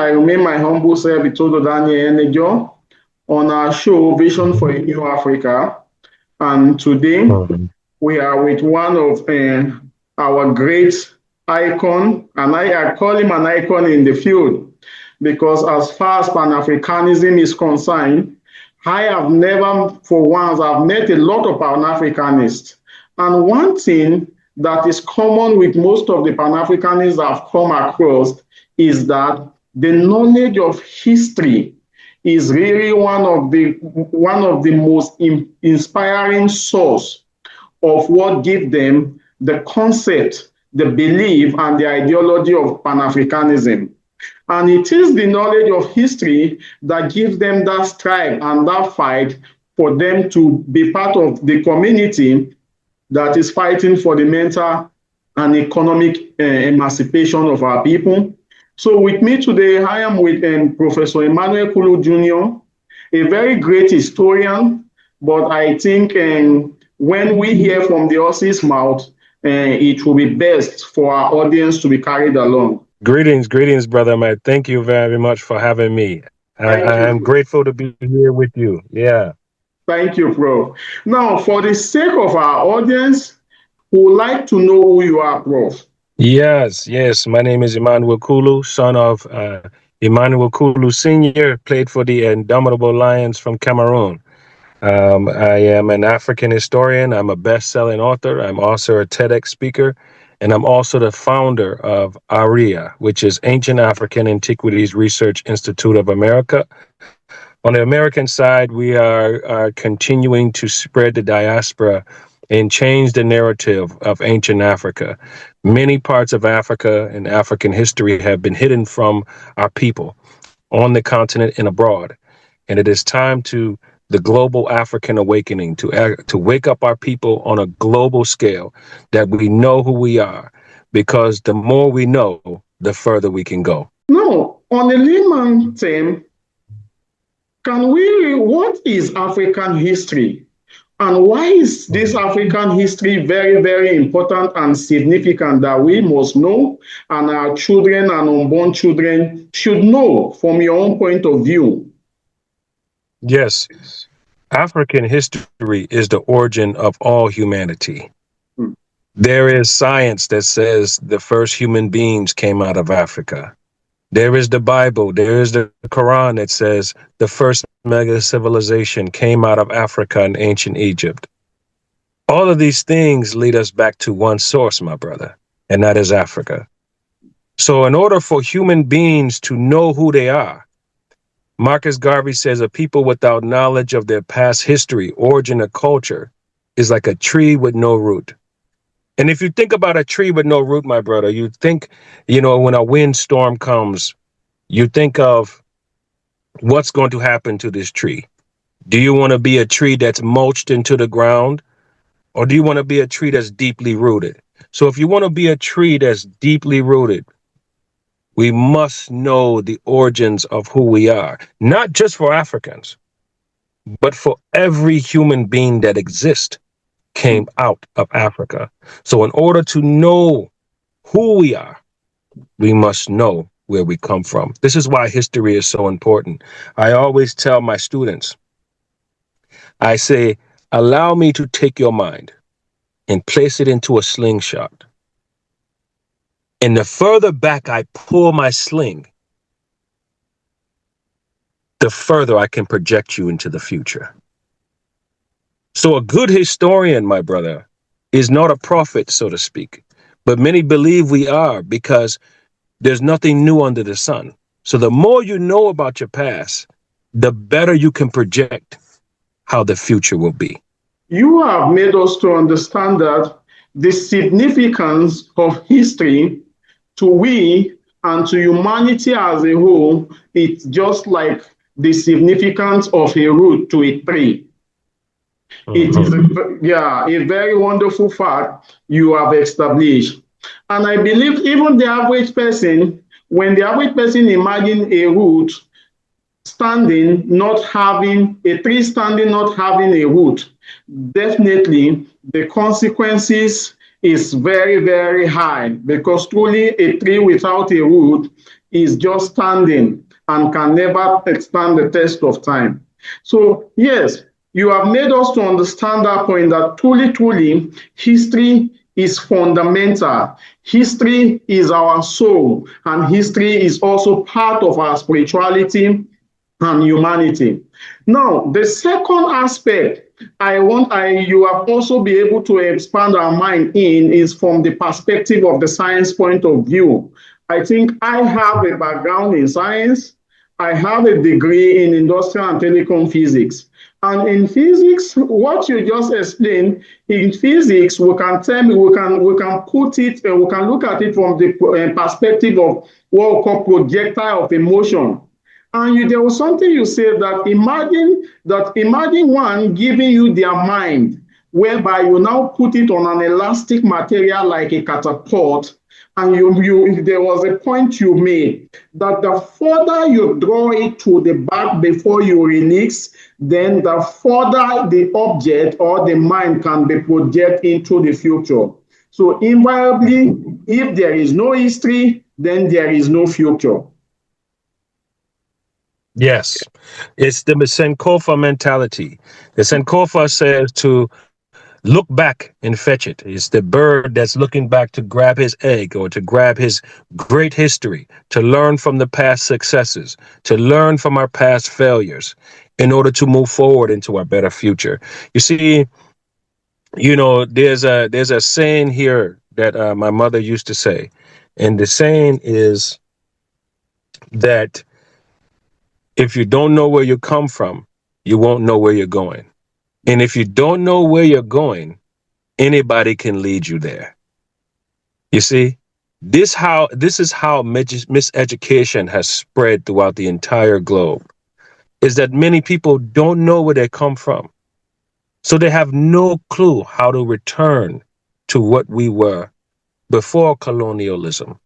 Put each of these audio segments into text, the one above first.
I remain my humble self, Itodo Daniel Enejo, on our show Vision for a New Africa. And today Mhm. we are with one of our great icon, and I call him an icon in the field because as far as Pan-Africanism is concerned, I have never, for once, I've met a lot of Pan-Africanists. And one thing that is common with most of the Pan-Africanists I've come across is that the knowledge of history is really one of the most inspiring source of what give them the concept, the belief, and the ideology of Pan-Africanism. And it is the knowledge of history that gives them that strive and that fight for them to be part of the community that is fighting for the mental and economic emancipation of our people. So with me today, I am with Professor Emmanuel Kulu Jr., a very great historian, but I think when we hear from the horse's mouth, it will be best for our audience to be carried along. Greetings, brother Matt. Thank you very much for having me. Thank I am you. grateful to be here with you. Yeah. Thank you, Prof. Now, for the sake of our audience, who would like to know who you are, Prof. Yes. My name is Emmanuel Kulu, son of Emmanuel Kulu Sr., played for the Indomitable Lions from Cameroon. I am an African historian. I'm a best-selling author. I'm also a TEDx speaker, and I'm also the founder of ARIA, which is Ancient African Antiquities Research Institute of America. On the American side, we are continuing to spread the diaspora and change the narrative of ancient Africa. Many parts of Africa and African history have been hidden from our people on the continent and abroad. And it is time to the global African awakening to wake up our people on a global scale that we know who we are, because the more we know, the further we can go. Now, on a layman term, what is African history? And why is this African history very, very important and significant that we must know and our children and unborn children should know from your own point of view? Yes, African history is the origin of all humanity. Hmm. There is science that says the first human beings came out of Africa. There is the Bible, there is the Quran that says the first mega civilization came out of Africa and ancient Egypt. All of these things lead us back to one source, my brother, and that is Africa. So in order for human beings to know who they are, Marcus Garvey says a people without knowledge of their past history, origin, or culture is like a tree with no root. And if you think about a tree with no root, my brother, you think, when a windstorm comes, you think of what's going to happen to this tree. Do you want to be a tree that's mulched into the ground, or do you want to be a tree that's deeply rooted? So if you want to be a tree that's deeply rooted, we must know the origins of who we are, not just for Africans, but for every human being that exists came out of Africa. So in order to know who we are, we must know where we come from. This is why history is so important. I always tell my students, I say, allow me to take your mind and place it into a slingshot. And the further back I pull my sling, the further I can project you into the future. So a good historian, my brother, is not a prophet, so to speak. But many believe we are, because there's nothing new under the sun. So the more you know about your past, the better you can project how the future will be. You have made us to understand that the significance of history to we and to humanity as a whole, it's just like the significance of a root to a tree. It is a very wonderful fact you have established. And I believe even the average person, when the average person imagine a root standing, not having a tree standing, not having a root, definitely the consequences is very, very high, because truly a tree without a root is just standing and can never stand the test of time. So, yes, you have made us to understand that point that truly, truly, history is fundamental. History is our soul, and history is also part of our spirituality and humanity. Now, the second aspect you have also be able to expand our mind in is from the perspective of the science point of view. I think I have a background in science. I have a degree in industrial and telecom physics. And in physics, what you just explained, in physics, we can put it, we can look at it from the perspective of what we call projectile of emotion. And there was something you said that imagine one giving you their mind, whereby you now put it on an elastic material like a catapult, and there was a point you made that the further you draw it to the back before you release, then the further the object or the mind can be projected into the future. So invariably, if there is no history, then there is no future. Yes, it's the Sankofa mentality. The Sankofa says to look back and fetch it. It's the bird that's looking back to grab his egg or to grab his great history, to learn from the past successes, to learn from our past failures in order to move forward into our better future. You see, there's a saying here that my mother used to say, and the saying is that if you don't know where you come from, you won't know where you're going. And if you don't know where you're going, anybody can lead you there. You see, this is how miseducation has spread throughout the entire globe, is that many people don't know where they come from. So they have no clue how to return to what we were before colonialism,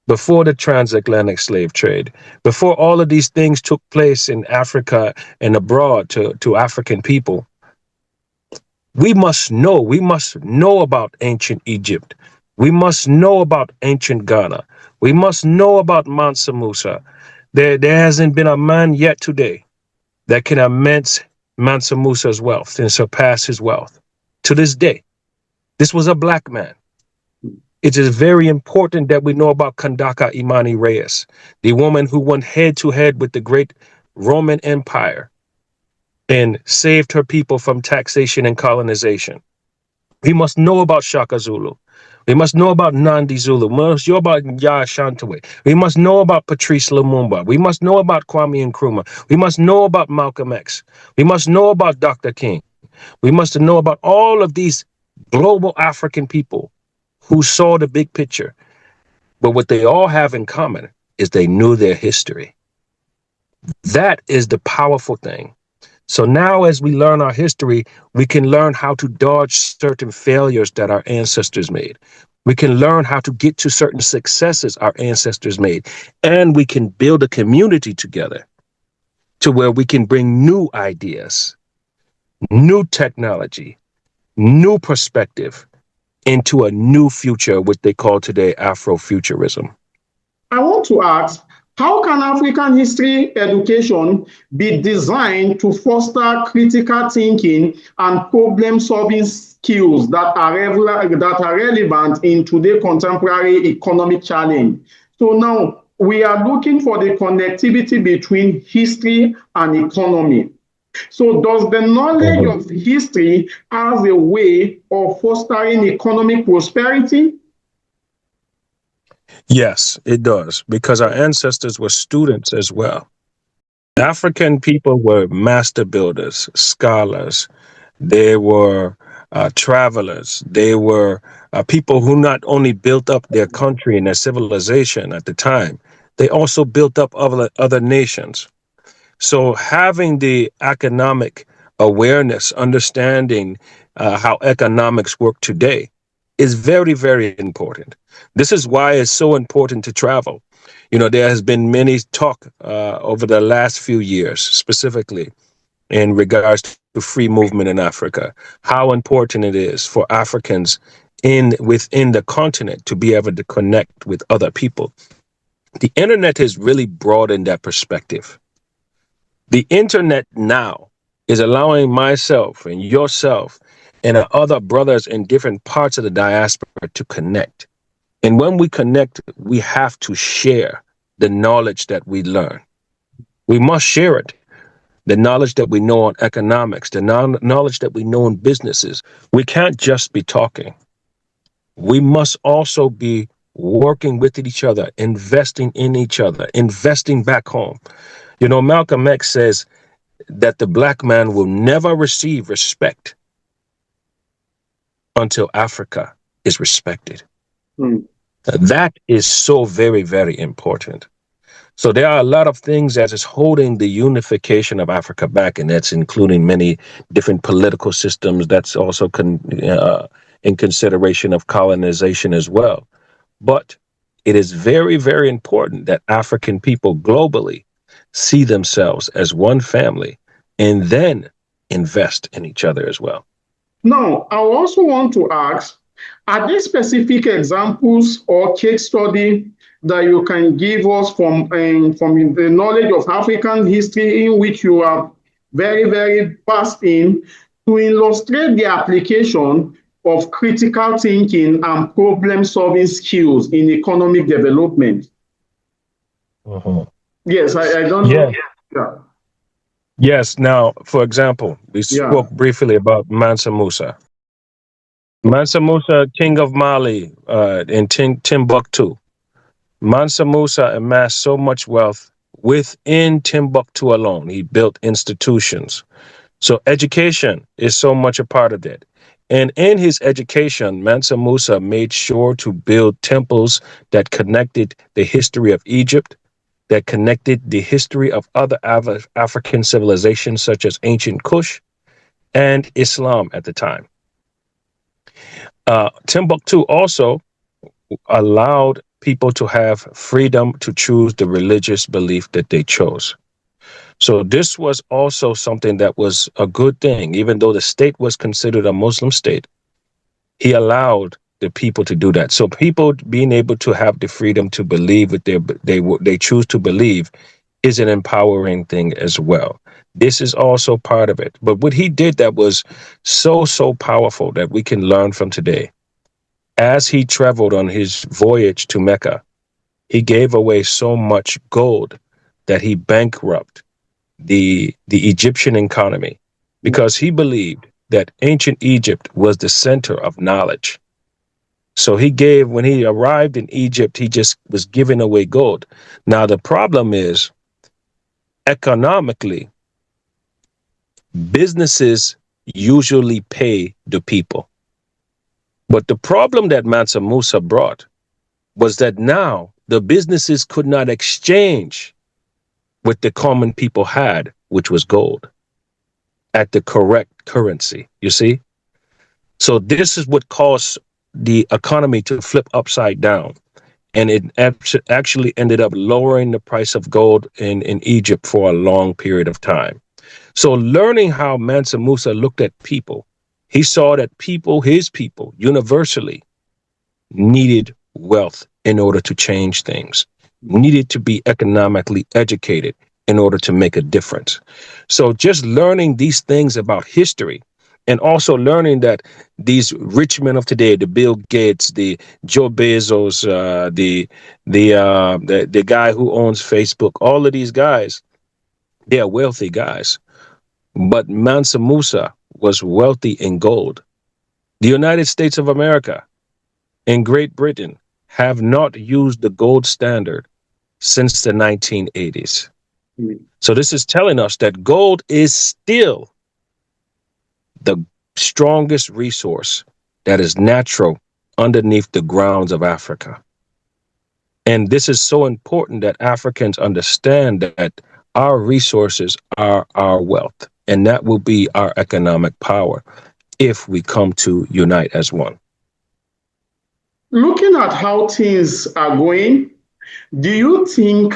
before the transatlantic slave trade, before all of these things took place in Africa and abroad to African people. We must know about ancient Egypt. We must know about ancient Ghana. We must know about Mansa Musa. There hasn't been a man yet today that can immense Mansa Musa's wealth and surpass his wealth. To this day, this was a black man. It is very important that we know about Kandaka Imani Reyes, the woman who went head to head with the great Roman Empire and saved her people from taxation and colonization. We must know about Shaka Zulu. We must know about Nandi Zulu. We must know about Yaa Ashanti. We must know about Patrice Lumumba. We must know about Kwame Nkrumah. We must know about Malcolm X. We must know about Dr. King. We must know about all of these global African people who saw the big picture. But what they all have in common is they knew their history. That is the powerful thing. So now as we learn our history, we can learn how to dodge certain failures that our ancestors made. We can learn how to get to certain successes our ancestors made. And we can build a community together to where we can bring new ideas, new technology, new perspective into a new future, which they call today Afrofuturism. I want to ask, how can African history education be designed to foster critical thinking and problem-solving skills that are relevant in today's contemporary economic challenge? So now we are looking for the connectivity between history and economy. So does the knowledge of history as a way of fostering economic prosperity? Yes, it does, because our ancestors were students as well. African people were master builders, scholars. They were travelers. They were people who not only built up their country and their civilization at the time, they also built up other nations. So having the economic awareness, understanding how economics work today is very, very important. This is why it's so important to travel. There has been many talk over the last few years, specifically in regards to free movement in Africa, how important it is for Africans within the continent to be able to connect with other people, The internet has really broadened that perspective. The internet now is allowing myself and yourself and other brothers in different parts of the diaspora to connect. And when we connect, we have to share the knowledge that we learn. We must share it. The knowledge that we know on economics, the knowledge that we know in businesses. We can't just be talking. We must also be working with each other, investing in each other, investing back home. You know, Malcolm X says that the black man will never receive respect until Africa is respected. Mm. That is so very, very important. So there are a lot of things that is holding the unification of Africa back, and that's including many different political systems. That's also in consideration of colonization as well. But it is very, very important that African people globally see themselves as one family and then invest in each other as well. Now, I also want to ask, are there specific examples or case study that you can give us from the knowledge of African history in which you are very, very fast in to illustrate the application of critical thinking and problem-solving skills in economic development? Yes, I don't know. Yeah. Yes. Now, for example, we spoke briefly about Mansa Musa. Mansa Musa, king of Mali in Timbuktu. Mansa Musa amassed so much wealth within Timbuktu alone. He built institutions. So education is so much a part of it. And in his education, Mansa Musa made sure to build temples that connected the history of Egypt, that connected the history of other African civilizations such as ancient Kush and Islam at the time. Timbuktu also allowed people to have freedom to choose the religious belief that they chose. So this was also something that was a good thing. Even though the state was considered a Muslim state, he allowed the people to do that. So people being able to have the freedom to believe what they choose to believe is an empowering thing as well. This is also part of it. But what he did that was so powerful that we can learn from today. As he traveled on his voyage to Mecca, he gave away so much gold that he bankrupted the Egyptian economy because he believed that ancient Egypt was the center of knowledge. So when he arrived in Egypt, he just was giving away gold. Now, the problem is, economically, businesses usually pay the people. But the problem that Mansa Musa brought was that now the businesses could not exchange what the common people had, which was gold, at the correct currency, you see? So this is what caused the economy to flip upside down. And it actually ended up lowering the price of gold in Egypt for a long period of time. So learning how Mansa Musa looked at people, he saw that his people, universally needed wealth in order to change things, needed to be economically educated in order to make a difference. So just learning these things about history and also learning that these rich men of today, the Bill Gates, the Joe Bezos, the guy who owns Facebook, all of these guys, they are wealthy guys. But Mansa Musa was wealthy in gold. The United States of America and Great Britain have not used the gold standard since the 1980s. So this is telling us that gold is still the strongest resource that is natural underneath the grounds of Africa. And this is so important that Africans understand that our resources are our wealth, and that will be our economic power if we come to unite as one. Looking at how things are going, do you think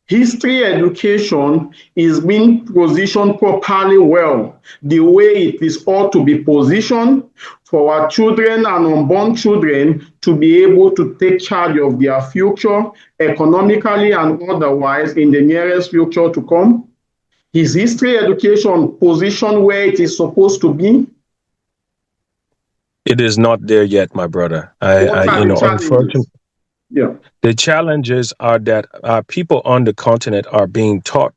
History education is being positioned properly well, the way it is ought to be positioned for our children and unborn children to be able to take charge of their future economically and otherwise in the nearest future to come? Is history education positioned where it is supposed to be? It is not there yet, my brother. What are the challenges? Unfortunately, Yeah. the challenges are that people on the continent are being taught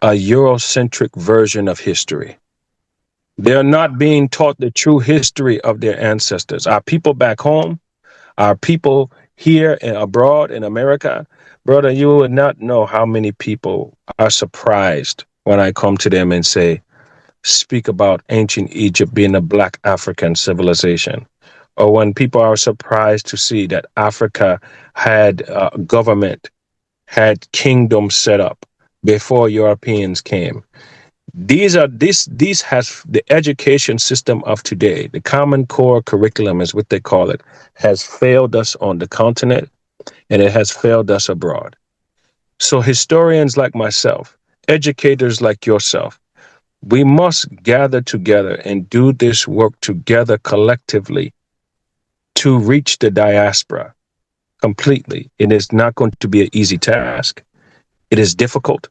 a Eurocentric version of history. They're not being taught the true history of their ancestors. Our people back home, our people here and abroad in America, brother, you would not know how many people are surprised when I come to them and speak about ancient Egypt being a black African civilization. Or when people are surprised to see that Africa had government, had kingdom set up before Europeans came. These has the education system of today, the Common Core curriculum is what they call it, has failed us on the continent and it has failed us abroad. So historians like myself, educators like yourself, we must gather together and do this work together collectively to reach the diaspora completely. It is not going to be an easy task. It is difficult.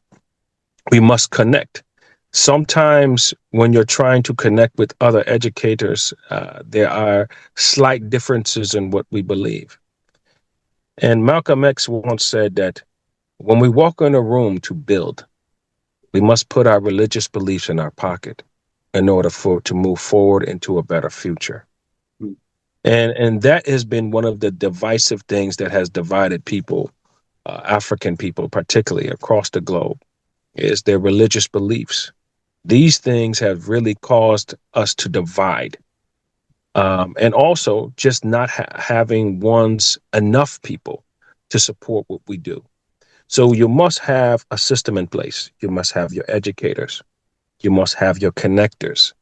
We must connect. Sometimes when you're trying to connect with other educators, there are slight differences in what we believe. And Malcolm X once said that when we walk in a room to build, we must put our religious beliefs in our pocket in order to move forward into a better future. And that has been one of the divisive things that has divided people, African people particularly across the globe, is their religious beliefs. These things have really caused us to divide. And also just not having enough people to support what we do. So you must have a system in place. You must have your educators. You must have your connectors.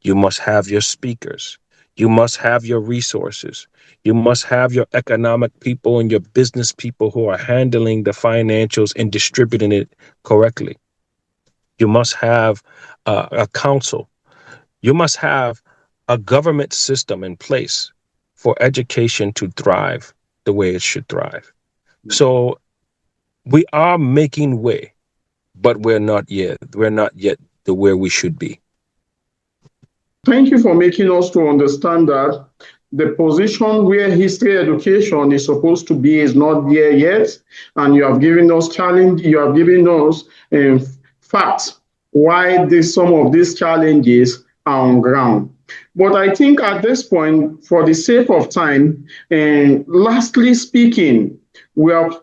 You must have your speakers. You must have your resources. You must have your economic people and your business people who are handling the financials and distributing it correctly. You must have a council. You must have a government system in place for education to thrive the way it should thrive. So we are making way, but we're not yet the where we should be. Thank you for making us to understand that the position where history education is supposed to be is not there yet, and you have given us facts why some of these challenges are on ground. But I think at this point, for the sake of time, and lastly speaking, we have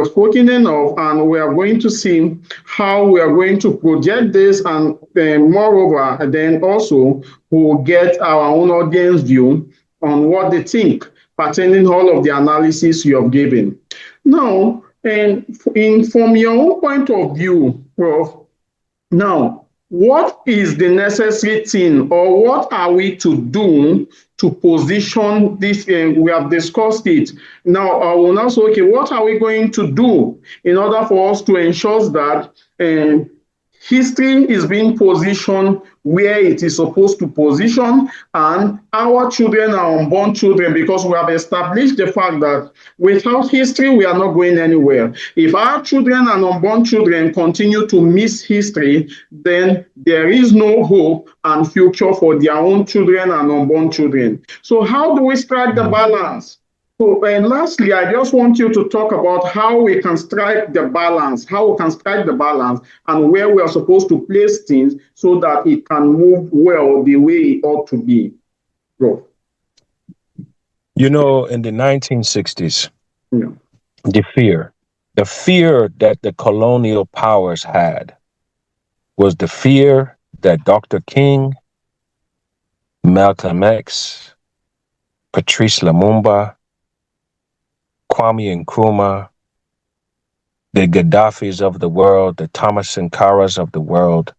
spoken enough, and we are going to see how we are going to project this, and moreover, then also we'll get our own audience view on what they think pertaining all of the analysis you have given. Now, and from your own point of view, Prof, now, what is the necessary thing, or what are we to do to position this? We have discussed it. Now, I will now say, okay, what are we going to do in order for us to ensure that history is being positioned where it is supposed to position, and our children are unborn children, because we have established the fact that without history, we are not going anywhere. If our children and unborn children continue to miss history, then there is no hope and future for their own children and unborn children. So how do we strike the balance? So, and lastly, I just want you to talk about how we can strike the balance, and where we are supposed to place things so that it can move well the way it ought to be. Go. You know, in the 1960s, Yeah. the fear that the colonial powers had was the fear that Dr. King, Malcolm X, Patrice Lumumba, Kwame Nkrumah, the Gaddafis of the world, the Thomas Sankaras of the world,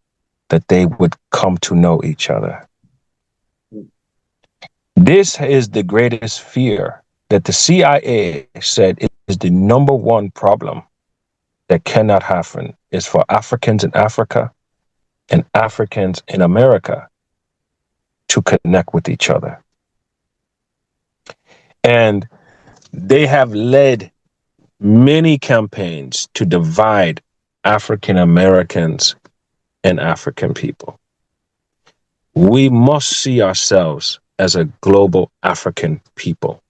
that they would come to know each other. This is the greatest fear that the CIA said is the number one problem that cannot happen is for Africans in Africa and Africans in America to connect with each other. And they have led many campaigns to divide African Americans and African people. We must see ourselves as a global African people.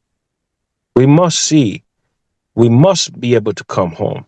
We must be able to come home